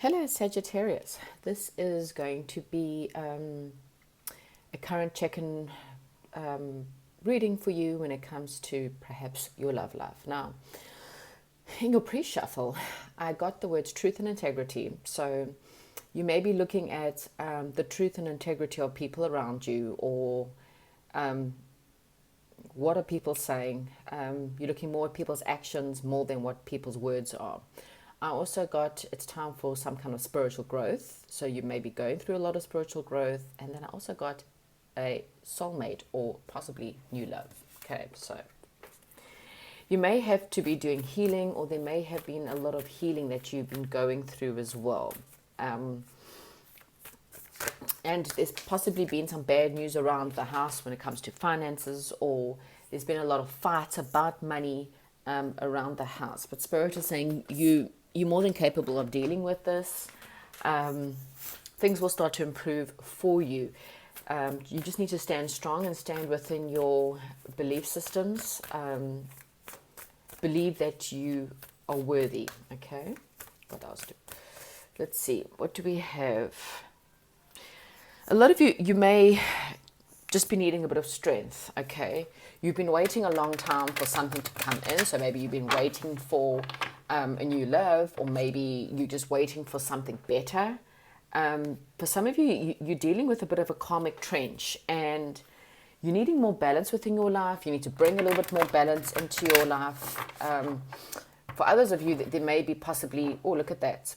Hello Sagittarius, this is going to be a current check-in reading for you when it comes to perhaps your love life. Now, in your pre-shuffle, I got the words truth and integrity. So you may be looking at the truth and integrity of people around you, or what are people saying. You're looking more at people's actions more than what people's words are. I also got it's time for some kind of spiritual growth. So you may be going through a lot of spiritual growth. And then I also got a soulmate or possibly new love. Okay, so you may have to be doing healing, or there may have been a lot of healing that you've been going through as well. And there's possibly been some bad news around the house when it comes to finances, or there's been a lot of fights about money around the house. But Spirit is saying you're more than capable of dealing with this. Things will start to improve for you. You just need to stand strong and stand within your belief systems. Believe that you are worthy. Okay, what else let's see, what do we have? A lot of you may just be needing a bit of strength. Okay, you've been waiting a long time for something to come in. So maybe you've been waiting for a new love, or maybe you're just waiting for something better. For some of you're dealing with a bit of a karmic trench, and you're needing more balance within your life. You need to bring a little bit more balance into your life. For others of you, there may be possibly, oh, look at that.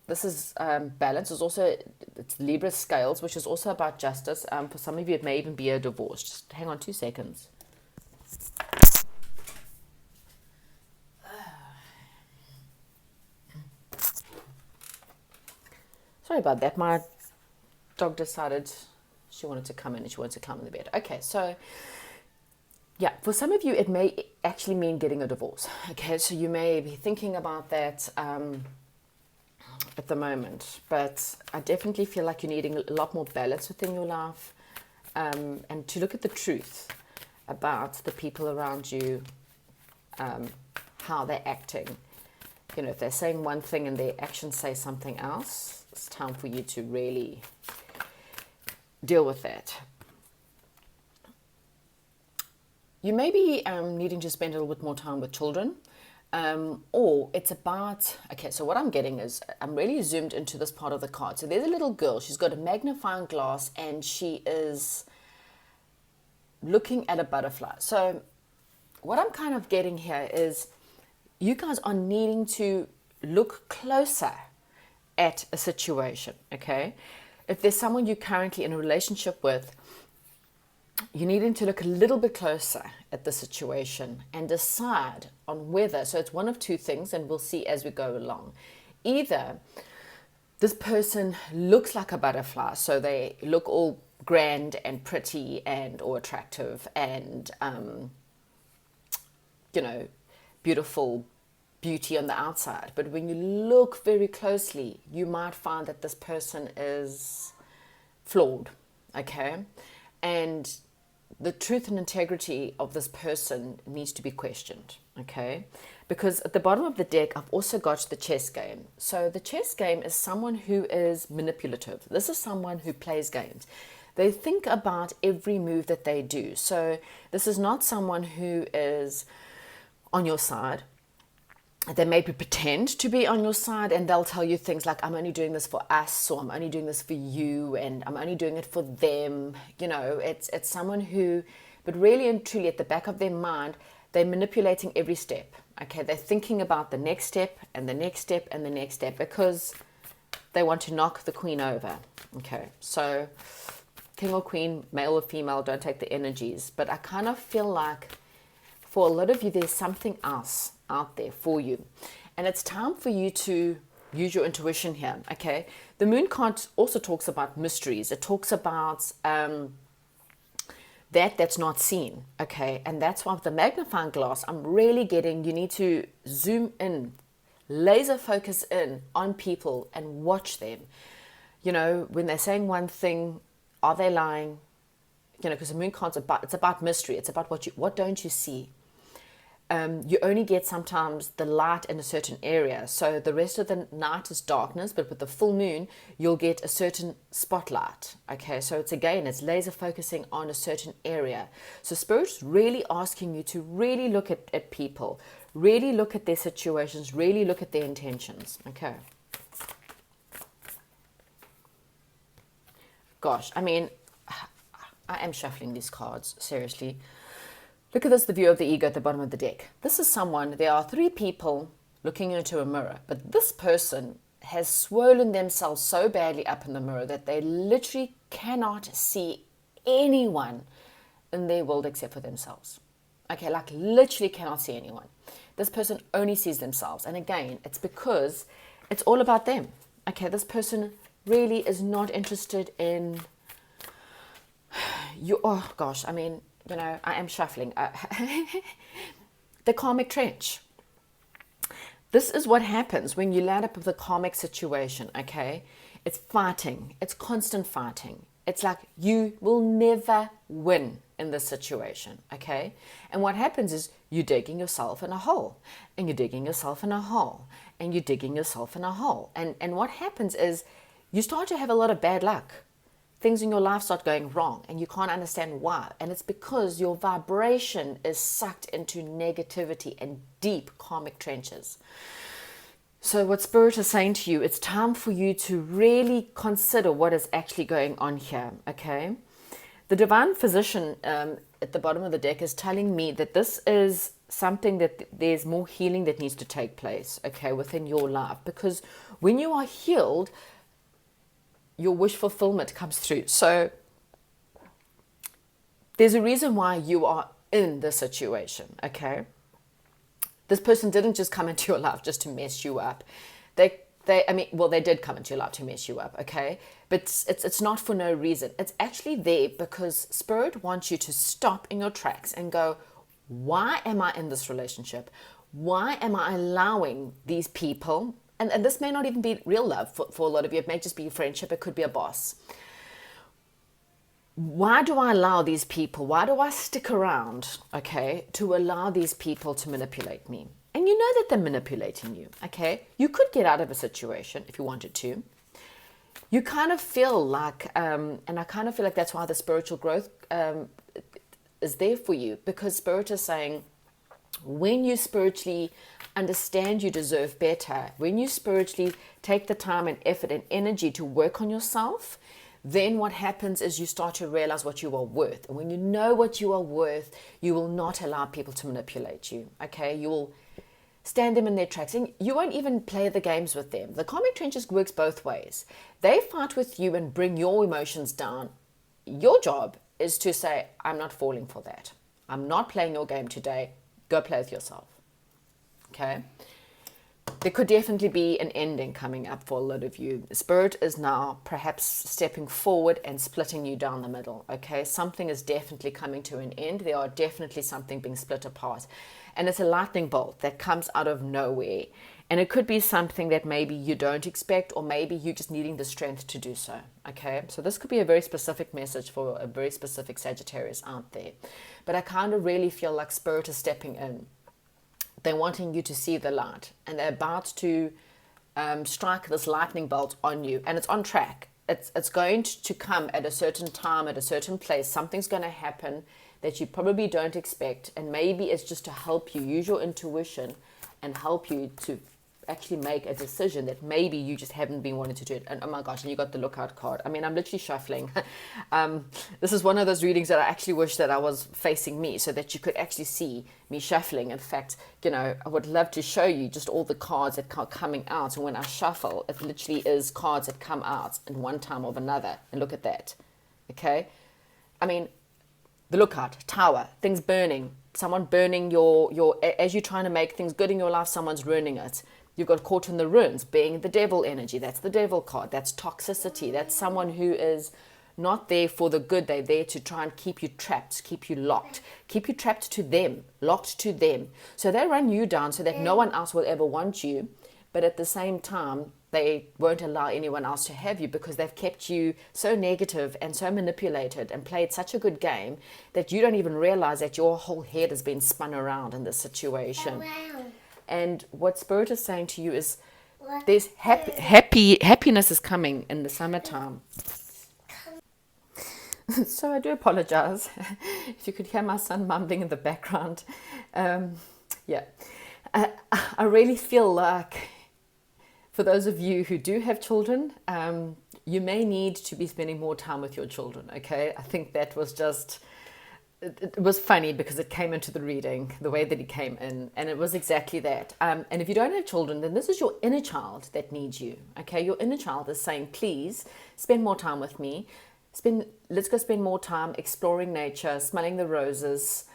This is balance. It's Libra scales, which is also about justice. For some of you, it may even be a divorce. Just hang on 2 seconds. Sorry about that. My dog decided she wanted to come in and she wanted to climb in the bed. Okay, so yeah, for some of you, it may actually mean getting a divorce. Okay, so you may be thinking about that at the moment, but I definitely feel like you're needing a lot more balance within your life, and to look at the truth about the people around you, how they're acting. You know, if they're saying one thing and their actions say something else, it's time for you to really deal with that. You may be needing to spend a little bit more time with children, or it's about, okay, so what I'm getting is, I'm really zoomed into this part of the card. So there's a little girl, she's got a magnifying glass, and she is looking at a butterfly. So what I'm kind of getting here is, you guys are needing to look closer at a situation, okay? If there's someone you're currently in a relationship with, you're needing to look a little bit closer at the situation and decide on whether, so it's one of two things, and we'll see as we go along. Either this person looks like a butterfly, so they look all grand and pretty and or attractive and, beautiful beauty on the outside. But when you look very closely, you might find that this person is flawed, okay? And the truth and integrity of this person needs to be questioned, okay? Because at the bottom of the deck, I've also got the chess game. So the chess game is someone who is manipulative. This is someone who plays games. They think about every move that they do. So this is not someone who is on your side. They maybe pretend to be on your side, and they'll tell you things like, I'm only doing this for us, or I'm only doing this for you, and I'm only doing it for them. You know, it's someone who, but really and truly at the back of their mind, they're manipulating every step. Okay, they're thinking about the next step and the next step and the next step, because they want to knock the queen over. Okay, so king or queen, male or female, don't take the energies. But I kind of feel like for a lot of you, there's something else out there for you, and it's time for you to use your intuition here. Okay, the moon card also talks about mysteries. It talks about that's not seen. Okay, and that's why with the magnifying glass, I'm really getting, you need to zoom in, laser focus in on people and watch them. You know, when they're saying one thing, are they lying? You know, because the moon card's it's about mystery. It's about what don't you see. you only get sometimes the light in a certain area. So the rest of the night is darkness, but with the full moon, you'll get a certain spotlight. Okay, so it's laser focusing on a certain area. So Spirit's really asking you to really look at people, really look at their situations, really look at their intentions. Okay. Gosh, I mean, I am shuffling these cards, seriously. Look at this, the view of the ego at the bottom of the deck. This is someone, there are three people looking into a mirror, but this person has swollen themselves so badly up in the mirror that they literally cannot see anyone in their world except for themselves. Okay, like literally cannot see anyone. This person only sees themselves. And again, it's because it's all about them. Okay, this person really is not interested in you. Oh gosh, I mean, you know, I am shuffling. The karmic trench. This is what happens when you land up with a karmic situation, okay? It's fighting. It's constant fighting. It's like you will never win in this situation, okay? And what happens is you're digging yourself in a hole, and you're digging yourself in a hole, and you're digging yourself in a hole. And what happens is you start to have a lot of bad luck. Things in your life start going wrong and you can't understand why. And it's because your vibration is sucked into negativity and deep karmic trenches. So what Spirit is saying to you, it's time for you to really consider what is actually going on here, okay? The Divine Physician at the bottom of the deck is telling me that this is something that there's more healing that needs to take place, okay, within your life. Because when you are healed, your wish fulfillment comes through. So there's a reason why you are in this situation, okay? This person didn't just come into your life just to mess you up. They did come into your life to mess you up, okay? But it's not for no reason. It's actually there because Spirit wants you to stop in your tracks and go, why am I in this relationship? Why am I allowing these people? And this may not even be real love for a lot of you. It may just be friendship. It could be a boss. Why do I allow these people? Why do I stick around, okay, to allow these people to manipulate me? And you know that they're manipulating you, okay? You could get out of a situation if you wanted to. You kind of feel like, and I kind of feel like that's why the spiritual growth is there for you. Because Spirit is saying, when you spiritually understand you deserve better, when you spiritually take the time and effort and energy to work on yourself, then what happens is you start to realize what you are worth. And when you know what you are worth, you will not allow people to manipulate you, okay? You will stand them in their tracks, and you won't even play the games with them. The karmic trenches works both ways. They fight with you and bring your emotions down. Your job is to say, I'm not falling for that. I'm not playing your game today. Go play with yourself. Okay? There could definitely be an ending coming up for a lot of you. Spirit is now perhaps stepping forward and splitting you down the middle. Okay? Something is definitely coming to an end. There are definitely something being split apart. And it's a lightning bolt that comes out of nowhere. And it could be something that maybe you don't expect, or maybe you're just needing the strength to do so. Okay? So this could be a very specific message for a very specific Sagittarius out there. But I kind of really feel like Spirit is stepping in. They're wanting you to see the light, and they're about to strike this lightning bolt on you, and it's on track. It's going to come at a certain time, at a certain place. Something's going to happen that you probably don't expect, and maybe it's just to help you use your intuition and help you to actually make a decision that maybe you just haven't been wanting to do it. And oh my gosh, and you got the lookout card. I mean, I'm literally shuffling. This is one of those readings that I actually wish that I was facing me, so that you could actually see me shuffling. In fact, you know, I would love to show you just all the cards that are coming out. And when I shuffle, it literally is cards that come out in one time or another. And look at that. Okay? I mean, the lookout, tower, things burning, someone burning your as you're trying to make things good in your life, someone's ruining it. You've got caught in the ruins, being the devil energy. That's the devil card. That's toxicity. That's someone who is not there for the good. They're there to try and keep you trapped, keep you locked, keep you trapped to them, locked to them. So they run you down so that no one else will ever want you. But at the same time, they won't allow anyone else to have you because they've kept you so negative and so manipulated and played such a good game that you don't even realize that your whole head has been spun around in this situation. And what Spirit is saying to you is there's happiness is coming in the summertime. So I do apologize if you could hear my son mumbling in the background. Yeah, I really feel like for those of you who do have children, you may need to be spending more time with your children, okay? I think that was just, it was funny because it came into the reading, the way that it came in, and it was exactly that. And if you don't have children, then this is your inner child that needs you, okay? Your inner child is saying, please spend more time with me. Let's go spend more time exploring nature, smelling the roses,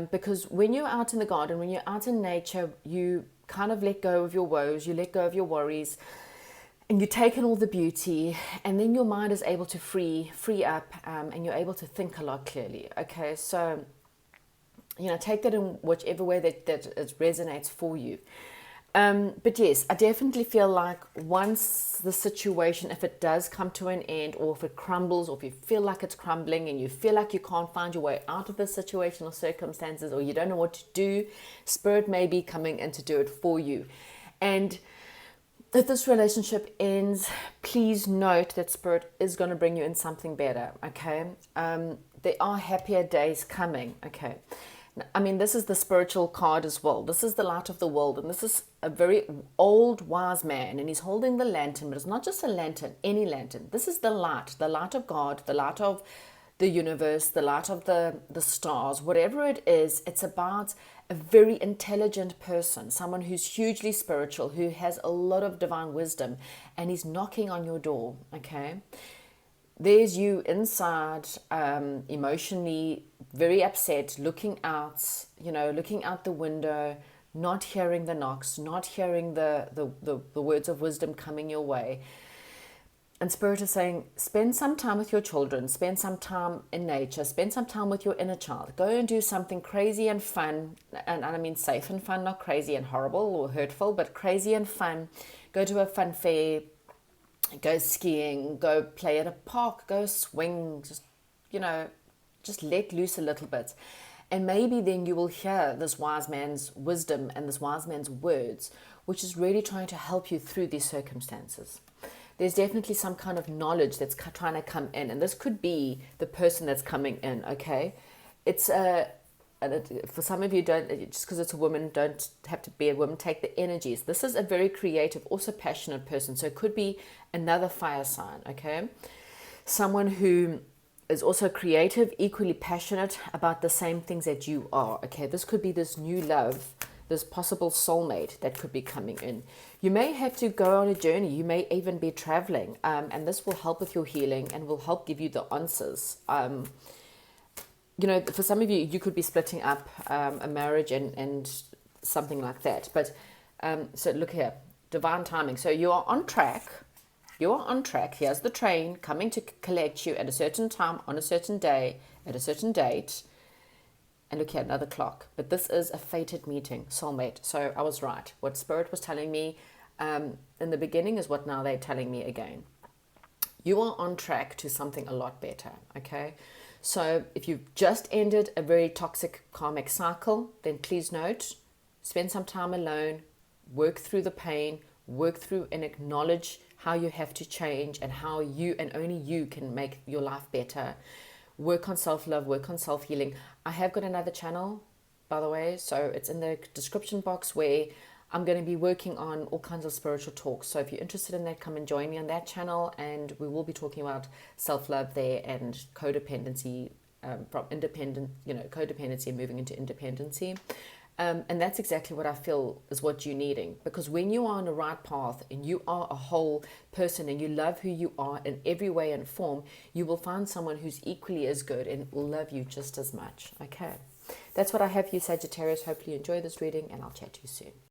because when you're out in the garden, when you're out in nature, you kind of let go of your woes, you let go of your worries, and you take in all the beauty, and then your mind is able to free up, and you're able to think a lot clearly. Okay, so take that in whichever way that it resonates for you. But yes, I definitely feel like once the situation, if it does come to an end, or if it crumbles, or if you feel like it's crumbling and you feel like you can't find your way out of the situation or circumstances, or you don't know what to do, Spirit may be coming in to do it for you. And if this relationship ends, please note that Spirit is going to bring you in something better, okay? There are happier days coming, okay? I mean, this is the spiritual card as well. This is the light of the world, and this is a very old, wise man, and he's holding the lantern, but it's not just a lantern, any lantern. This is the light of God, the light of the universe, the light of the stars, whatever it is. It's about a very intelligent person, someone who's hugely spiritual, who has a lot of divine wisdom, and he's knocking on your door, okay? There's you inside, emotionally very upset, looking out the window, not hearing the knocks, not hearing the words of wisdom coming your way. And Spirit is saying, spend some time with your children, spend some time in nature, spend some time with your inner child. Go and do something crazy and fun, and I mean safe and fun, not crazy and horrible or hurtful, but crazy and fun. Go to a fun fair, go skiing, go play at a park, go swing, just let loose a little bit. And maybe then you will hear this wise man's wisdom and this wise man's words, which is really trying to help you through these circumstances. There's definitely some kind of knowledge that's trying to come in, and this could be the person that's coming in, okay? It's for some of you, don't, just because it's a woman, don't have to be a woman, take the energies. This is a very creative, also passionate person, so it could be another fire sign, okay? Someone who is also creative, equally passionate about the same things that you are, okay? This could be this new love, this possible soulmate that could be coming in. You may have to go on a journey. You may even be traveling, and this will help with your healing and will help give you the answers. For some of you, you could be splitting up a marriage and something like that. But so look here, divine timing. So you are on track. You are on track. Here's the train coming to collect you at a certain time, on a certain day, at a certain date. And look here, another clock. But this is a fated meeting, soulmate. So I was right. What Spirit was telling me in the beginning is what now they're telling me again. You are on track to something a lot better, okay? So if you've just ended a very toxic karmic cycle, then please note, spend some time alone, work through the pain, work through and acknowledge how you have to change and how you and only you can make your life better. Work on self-love, work on self-healing. I have got another channel, by the way, so it's in the description box where I'm going to be working on all kinds of spiritual talks. So if you're interested in that, come and join me on that channel, and we will be talking about self-love there and codependency, from codependency and moving into independency. And that's exactly what I feel is what you're needing, because when you are on the right path and you are a whole person and you love who you are in every way and form, you will find someone who's equally as good and will love you just as much. Okay, that's what I have for you, Sagittarius. Hopefully you enjoy this reading, and I'll chat to you soon.